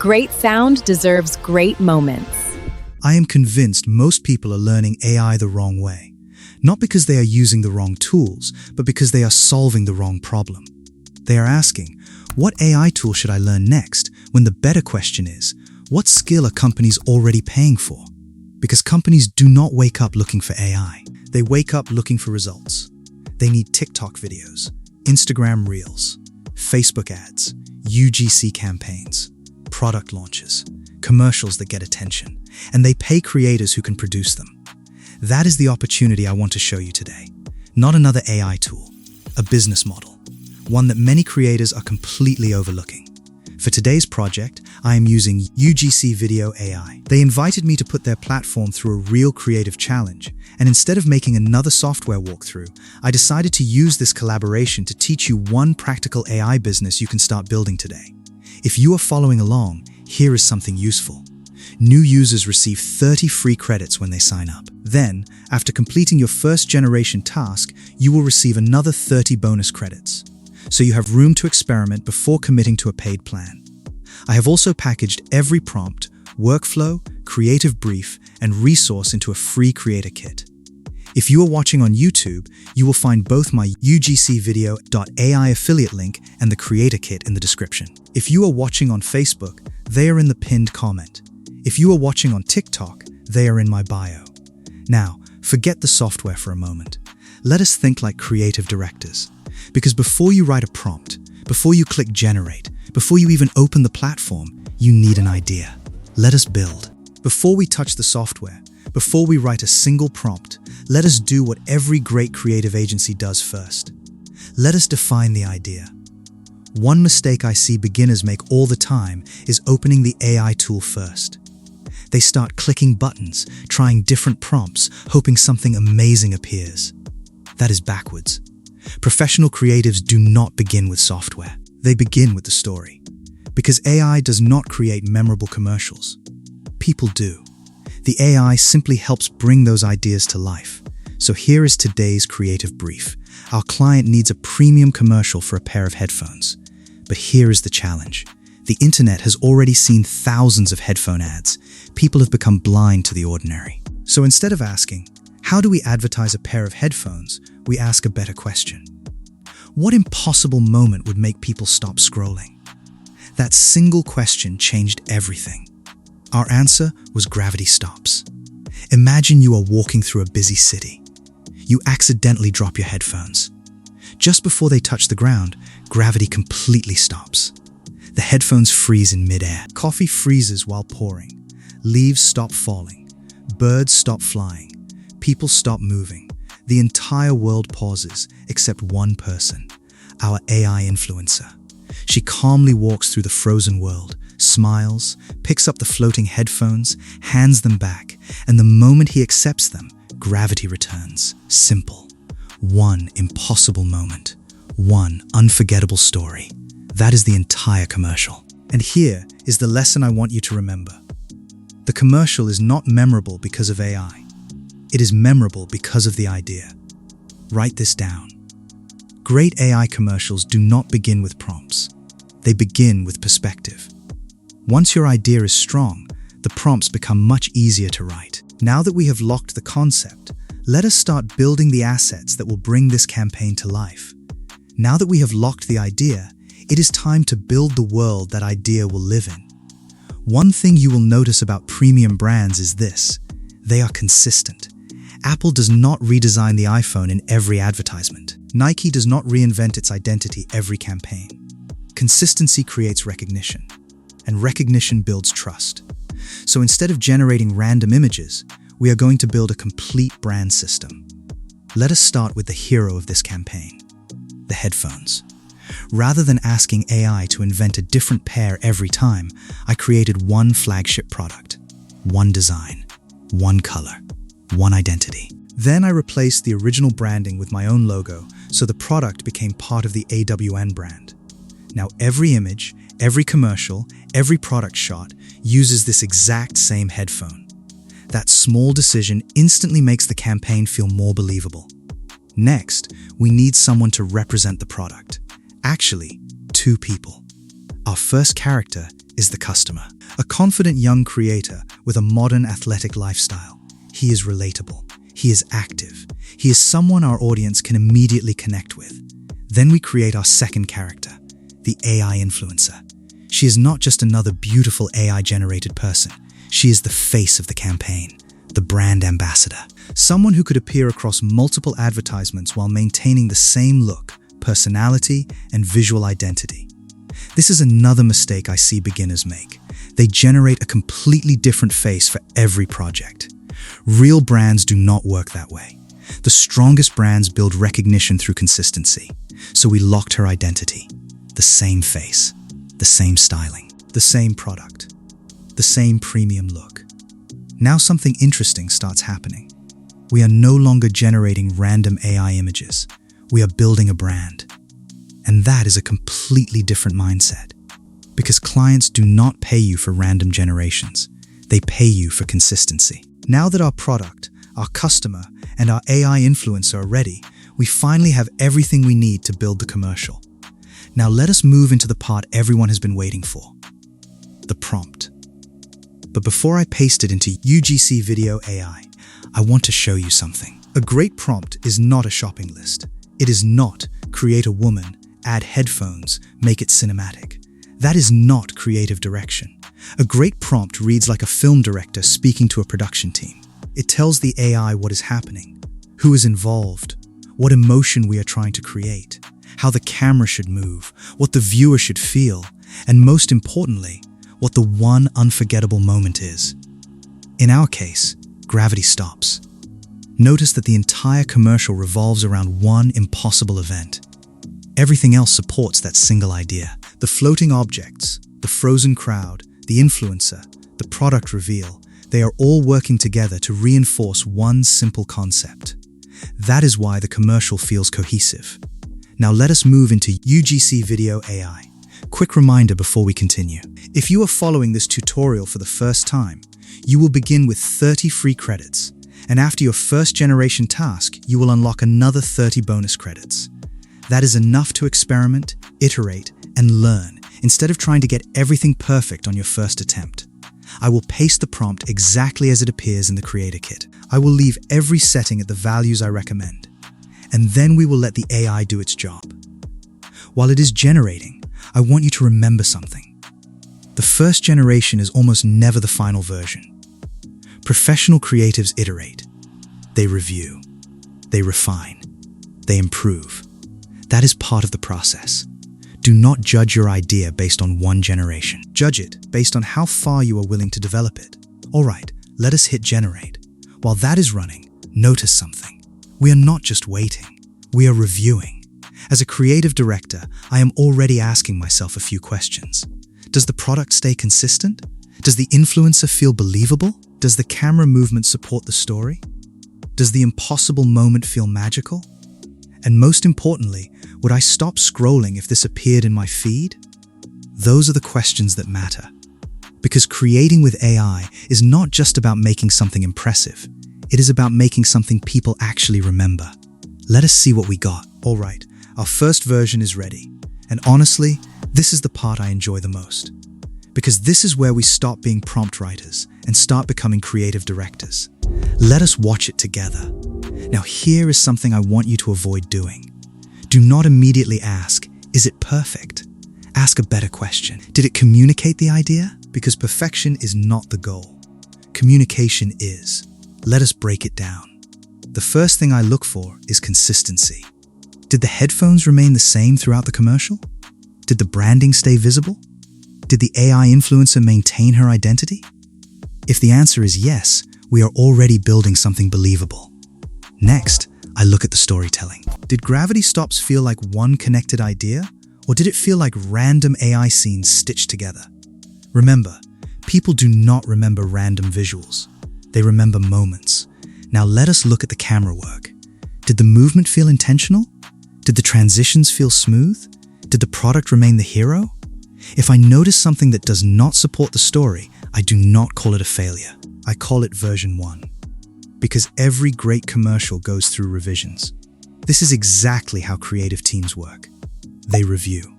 Great sound deserves great moments. I am convinced most people are learning AI the wrong way. Not because they are using the wrong tools, but because they are solving the wrong problem. They are asking, what AI tool should I learn next? When the better question is, what skill are companies already paying for? Because companies do not wake up looking for AI. They wake up looking for results. They need TikTok videos, Instagram Reels, Facebook ads, UGC campaigns, product launches, commercials that get attention, and they pay creators who can produce them. That is the opportunity I want to show you today. Not another AI tool, a business model, one that many creators are completely overlooking. For today's project, I am using UGCVideo.ai. They invited me to put their platform through a real creative challenge, and instead of making another software walkthrough, I decided to use this collaboration to teach you one practical AI business you can start building today. If you are following along, here is something useful. New users receive 30 free credits when they sign up. Then, after completing your first generation task, you will receive another 30 bonus credits. So you have room to experiment before committing to a paid plan. I have also packaged every prompt, workflow, creative brief, and resource into a free creator kit. If you are watching on YouTube, you will find both my UGCVideo.ai affiliate link and the creator kit in the description. If you are watching on Facebook, they are in the pinned comment. If you are watching on TikTok, they are in my bio. Now, forget the software for a moment. Let us think like creative directors. Because before you write a prompt, before you click generate, before you even open the platform, you need an idea. Let us build. Before we touch the software, before we write a single prompt, let us do what every great creative agency does first. Let us define the idea. One mistake I see beginners make all the time is opening the AI tool first. They start clicking buttons, trying different prompts, hoping something amazing appears. That is backwards. Professional creatives do not begin with software. They begin with the story. Because AI does not create memorable commercials. People do. The AI simply helps bring those ideas to life. So here is today's creative brief. Our client needs a premium commercial for a pair of headphones. But here is the challenge. The internet has already seen thousands of headphone ads. People have become blind to the ordinary. So instead of asking, how do we advertise a pair of headphones, we ask a better question. What impossible moment would make people stop scrolling? That single question changed everything. Our answer was gravity stops. Imagine you are walking through a busy city. You accidentally drop your headphones. Just before they touch the ground, gravity completely stops. The headphones freeze in midair. Coffee freezes while pouring. Leaves stop falling. Birds stop flying. People stop moving. The entire world pauses, except one person, our AI influencer. She calmly walks through the frozen world, smiles, picks up the floating headphones, hands them back, and the moment he accepts them, gravity returns. Simple. One impossible moment. One unforgettable story. That is the entire commercial. And here is the lesson I want you to remember. The commercial is not memorable because of AI. It is memorable because of the idea. Write this down. Great AI commercials do not begin with prompts. They begin with perspective. Once your idea is strong, the prompts become much easier to write. Now that we have locked the concept, let us start building the assets that will bring this campaign to life. Now that we have locked the idea, it is time to build the world that idea will live in. One thing you will notice about premium brands is this: they are consistent. Apple does not redesign the iPhone in every advertisement. Nike does not reinvent its identity every campaign. Consistency creates recognition, and recognition builds trust. So instead of generating random images, we are going to build a complete brand system. Let us start with the hero of this campaign, the headphones. Rather than asking AI to invent a different pair every time, I created one flagship product, one design, one color, one identity. Then I replaced the original branding with my own logo, so the product became part of the AWN brand. Now every image, every commercial, every product shot uses this exact same headphone. That small decision instantly makes the campaign feel more believable. Next, we need someone to represent the product. Actually, two people. Our first character is the customer. A confident young creator with a modern athletic lifestyle. He is relatable. He is active. He is someone our audience can immediately connect with. Then we create our second character, the AI influencer. She is not just another beautiful AI-generated person. She is the face of the campaign, the brand ambassador. Someone who could appear across multiple advertisements while maintaining the same look, personality, and visual identity. This is another mistake I see beginners make. They generate a completely different face for every project. Real brands do not work that way. The strongest brands build recognition through consistency. So we locked her identity. The same face, the same styling, the same product, the same premium look. Now something interesting starts happening. We are no longer generating random AI images. We are building a brand. And that is a completely different mindset. Because clients do not pay you for random generations. They pay you for consistency. Now that our product, our customer, and our AI influencer are ready, we finally have everything we need to build the commercial. Now let us move into the part everyone has been waiting for. The prompt. But before I paste it into UGCVideo.ai, I want to show you something. A great prompt is not a shopping list. It is not create a woman, add headphones, make it cinematic. That is not creative direction. A great prompt reads like a film director speaking to a production team. It tells the AI what is happening, who is involved, what emotion we are trying to create, how the camera should move, what the viewer should feel, and most importantly, what the one unforgettable moment is. In our case, gravity stops. Notice that the entire commercial revolves around one impossible event. Everything else supports that single idea. The floating objects, the frozen crowd, the influencer, the product reveal, they are all working together to reinforce one simple concept. That is why the commercial feels cohesive. Now let us move into UGCVideo.ai. Quick reminder before we continue. If you are following this tutorial for the first time, you will begin with 30 free credits, and after your first generation task, you will unlock another 30 bonus credits. That is enough to experiment, iterate, and learn, instead of trying to get everything perfect on your first attempt. I will paste the prompt exactly as it appears in the Creator Kit. I will leave every setting at the values I recommend, and then we will let the AI do its job. While it is generating, I want you to remember something. The first generation is almost never the final version. Professional creatives iterate. They review. They refine. They improve. That is part of the process. Do not judge your idea based on one generation. Judge it based on how far you are willing to develop it. All right, let us hit generate. While that is running, notice something. We are not just waiting. We are reviewing. As a creative director, I am already asking myself a few questions. Does the product stay consistent? Does the influencer feel believable? Does the camera movement support the story? Does the impossible moment feel magical? And most importantly, would I stop scrolling if this appeared in my feed? Those are the questions that matter. Because creating with AI is not just about making something impressive. It is about making something people actually remember. Let us see what we got. All right, our first version is ready. And honestly, this is the part I enjoy the most. Because this is where we stop being prompt writers and start becoming creative directors. Let us watch it together. Now here is something I want you to avoid doing. Do not immediately ask, is it perfect? Ask a better question. Did it communicate the idea? Because perfection is not the goal. Communication is. Let us break it down. The first thing I look for is consistency. Did the headphones remain the same throughout the commercial? Did the branding stay visible? Did the AI influencer maintain her identity? If the answer is yes, we are already building something believable. Next, I look at the storytelling. Did Gravity Stops feel like one connected idea, or did it feel like random AI scenes stitched together? Remember, people do not remember random visuals. They remember moments. Now let us look at the camera work. Did the movement feel intentional? Did the transitions feel smooth? Did the product remain the hero? If I notice something that does not support the story, I do not call it a failure. I call it version 1. Because every great commercial goes through revisions. This is exactly how creative teams work. They review,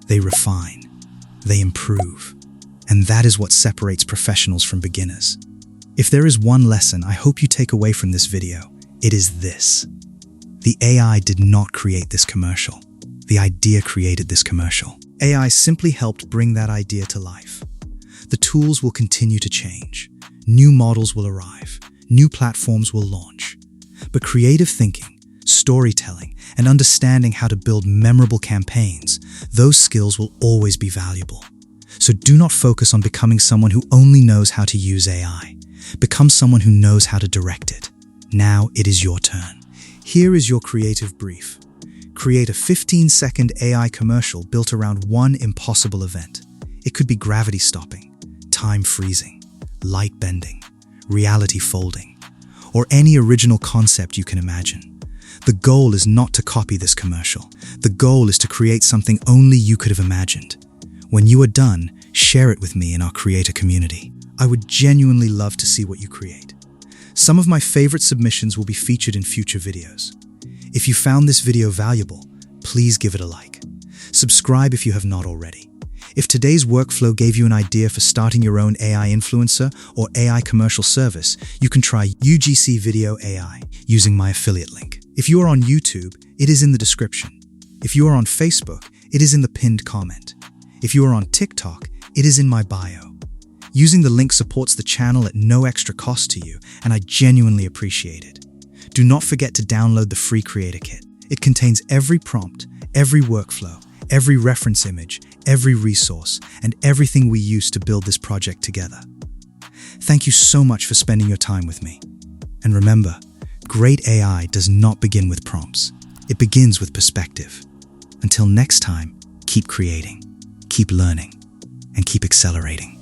they refine, they improve. And that is what separates professionals from beginners. If there is one lesson I hope you take away from this video, it is this. The AI did not create this commercial. The idea created this commercial. AI simply helped bring that idea to life. The tools will continue to change. New models will arrive. New platforms will launch. But creative thinking, storytelling, and understanding how to build memorable campaigns, those skills will always be valuable. So do not focus on becoming someone who only knows how to use AI. Become someone who knows how to direct it. Now it is your turn. Here is your creative brief. Create a 15-second AI commercial built around one impossible event. It could be gravity stopping, time freezing, light bending, reality folding, or any original concept you can imagine. The goal is not to copy this commercial. The goal is to create something only you could have imagined. When you are done, share it with me in our creator community. I would genuinely love to see what you create. Some of my favorite submissions will be featured in future videos. If you found this video valuable, please give it a like. Subscribe if you have not already. If today's workflow gave you an idea for starting your own AI influencer or AI commercial service, you can try UGCVideo.ai using my affiliate link. If you are on YouTube, it is in the description. If you are on Facebook, it is in the pinned comment. If you are on TikTok, it is in my bio. Using the link supports the channel at no extra cost to you, and I genuinely appreciate it. Do not forget to download the free Creator Kit. It contains every prompt, every workflow, every reference image, every resource, and everything we use to build this project together. Thank you so much for spending your time with me. And remember, great AI does not begin with prompts. It begins with perspective. Until next time, keep creating, keep learning, and keep accelerating.